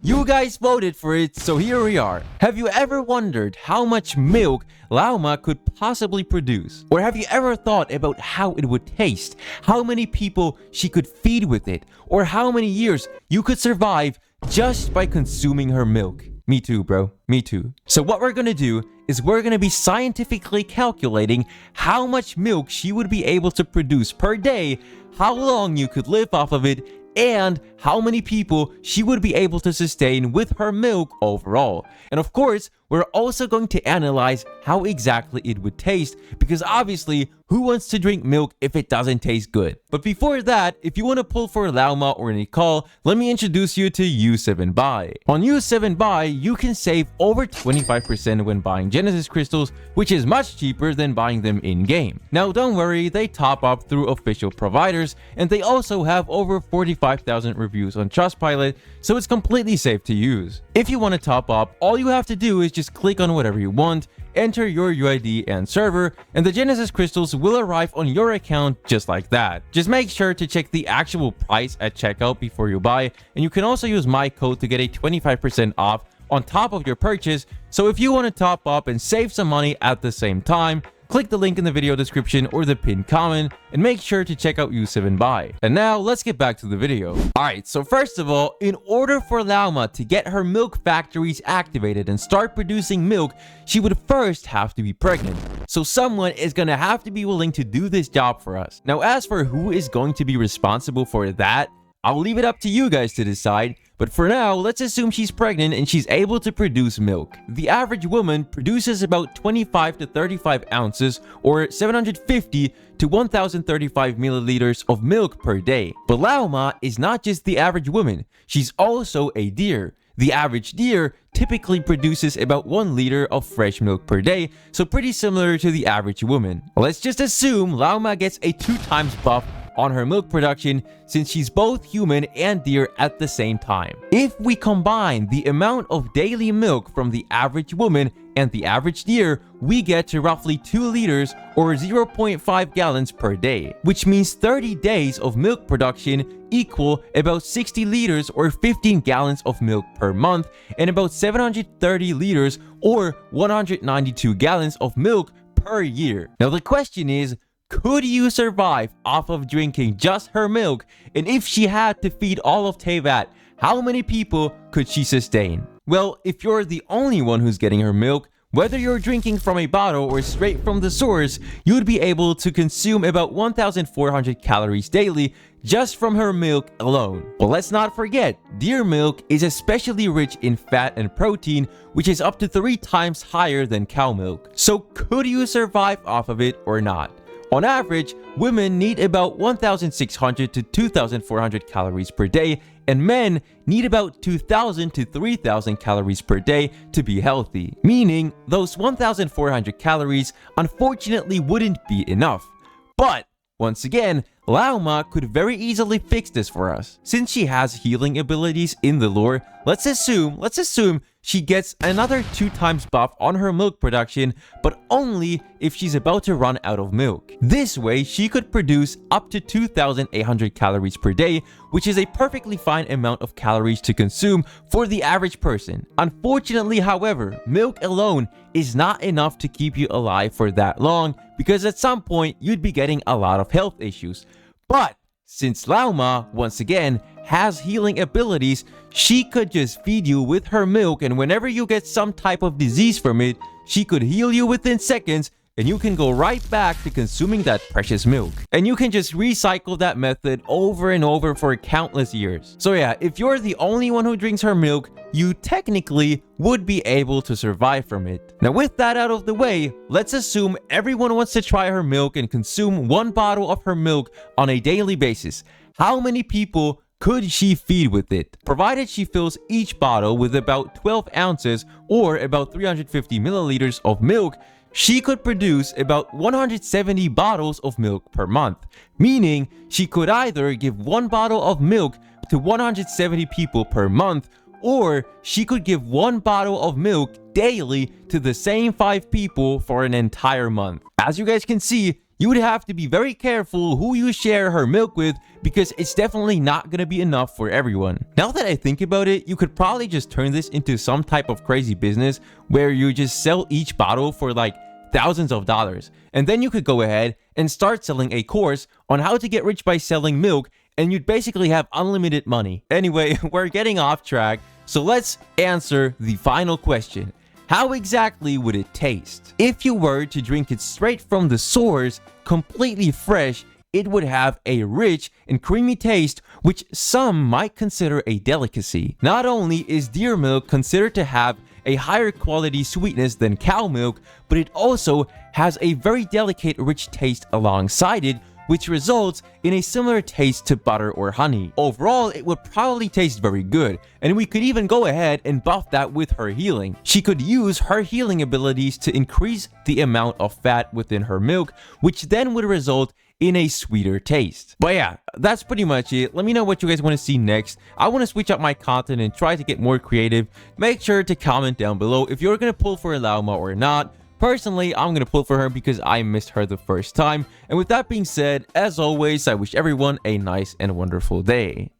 You guys voted for it, so here we are. Have you ever wondered how much milk Lauma could possibly produce? Or have you ever thought about how it would taste, how many people she could feed with it, or how many years you could survive just by consuming her milk? Me too, bro. Me too. So what we're gonna do is we're gonna be scientifically calculating how much milk she would be able to produce per day, how long you could live off of it, and how many people she would be able to sustain with her milk overall. And of course, we're also going to analyze how exactly it would taste, because obviously, who wants to drink milk if it doesn't taste good? But before that, if you want to pull for Lauma or Nicole, let me introduce you to U7Buy. On U7Buy, you can save over 25% when buying Genesis crystals, which is much cheaper than buying them in-game. Now don't worry, they top up through official providers, and they also have over 45,000 reviews on Trustpilot, so it's completely safe to use. If you want to top up, all you have to do is just click on whatever you want, enter your UID and server, and the Genesis crystals will arrive on your account just like that. Just make sure to check the actual price at checkout before you buy, and you can also use my code to get a 25% off on top of your purchase. So if you want to top up and save some money at the same time, click the link in the video description or the pinned comment and make sure to check out U7Buy. And now let's get back to the video. Alright, so first of all, in order for Lauma to get her milk factories activated and start producing milk, she would first have to be pregnant. So someone is gonna have to be willing to do this job for us. Now, as for who is going to be responsible for that, I'll leave it up to you guys to decide, but for now, let's assume she's pregnant and she's able to produce milk. The average woman produces about 25 to 35 ounces or 750 to 1035 milliliters of milk per day. But Lauma is not just the average woman, she's also a deer. The average deer typically produces about 1 liter of fresh milk per day, so pretty similar to the average woman. Let's just assume Lauma gets a 2 times buff on her milk production since she's both human and deer at the same time. If we combine the amount of daily milk from the average woman and the average deer, we get to roughly 2 liters or 0.5 gallons per day, which means 30 days of milk production equal about 60 liters or 15 gallons of milk per month, and about 730 liters or 192 gallons of milk per year. Now the question is, could you survive off of drinking just her milk? And if she had to feed all of Teyvat, how many people could she sustain? Well, if you're the only one who's getting her milk, whether you're drinking from a bottle or straight from the source, you'd be able to consume about 1,400 calories daily just from her milk alone. But let's not forget, deer milk is especially rich in fat and protein, which is up to 3 times higher than cow milk. So could you survive off of it or not? On average, women need about 1,600 to 2,400 calories per day, and men need about 2,000 to 3,000 calories per day to be healthy. Meaning, those 1,400 calories unfortunately wouldn't be enough. But once again, Lauma could very easily fix this for us. Since she has healing abilities in the lore, let's assume she gets another 2 times buff on her milk production, but only if she's about to run out of milk. This way, she could produce up to 2,800 calories per day, which is a perfectly fine amount of calories to consume for the average person. Unfortunately, however, milk alone is not enough to keep you alive for that long, because at some point, you'd be getting a lot of health issues. But since Lauma, once again, has healing abilities, she could just feed you with her milk, and whenever you get some type of disease from it, she could heal you within seconds, and you can go right back to consuming that precious milk. And you can just recycle that method over and over for countless years. So yeah, if you're the only one who drinks her milk, you technically would be able to survive from it. Now with that out of the way, let's assume everyone wants to try her milk and consume 1 bottle of her milk on a daily basis. How many people could she feed with it? Provided she fills each bottle with about 12 ounces or about 350 milliliters of milk, she could produce about 170 bottles of milk per month, meaning she could either give 1 bottle of milk to 170 people per month, or she could give 1 bottle of milk daily to the same 5 people for an entire month. As you guys can see, You would have to be very careful who you share her milk with because it's definitely not gonna be enough for everyone. Now that I think about it, you could probably just turn this into some type of crazy business where you just sell each bottle for like thousands of dollars. And then you could go ahead and start selling a course on how to get rich by selling milk, and you'd basically have unlimited money. Anyway, we're getting off track, so let's answer the final question. How exactly would it taste? If you were to drink it straight from the source, completely fresh, it would have a rich and creamy taste, which some might consider a delicacy. Not only is deer milk considered to have a higher quality sweetness than cow milk, but it also has a very delicate rich taste alongside it, which results in a similar taste to butter or honey. Overall, it would probably taste very good, and we could even go ahead and buff that with her healing. She could use her healing abilities to increase the amount of fat within her milk, which then would result in a sweeter taste. But yeah, that's pretty much it. Let me know what you guys want to see next. I want to switch up my content and try to get more creative. Make sure to comment down below if you're going to pull for Lauma or not. Personally, I'm going to pull for her because I missed her the first time. And with that being said, as always, I wish everyone a nice and wonderful day.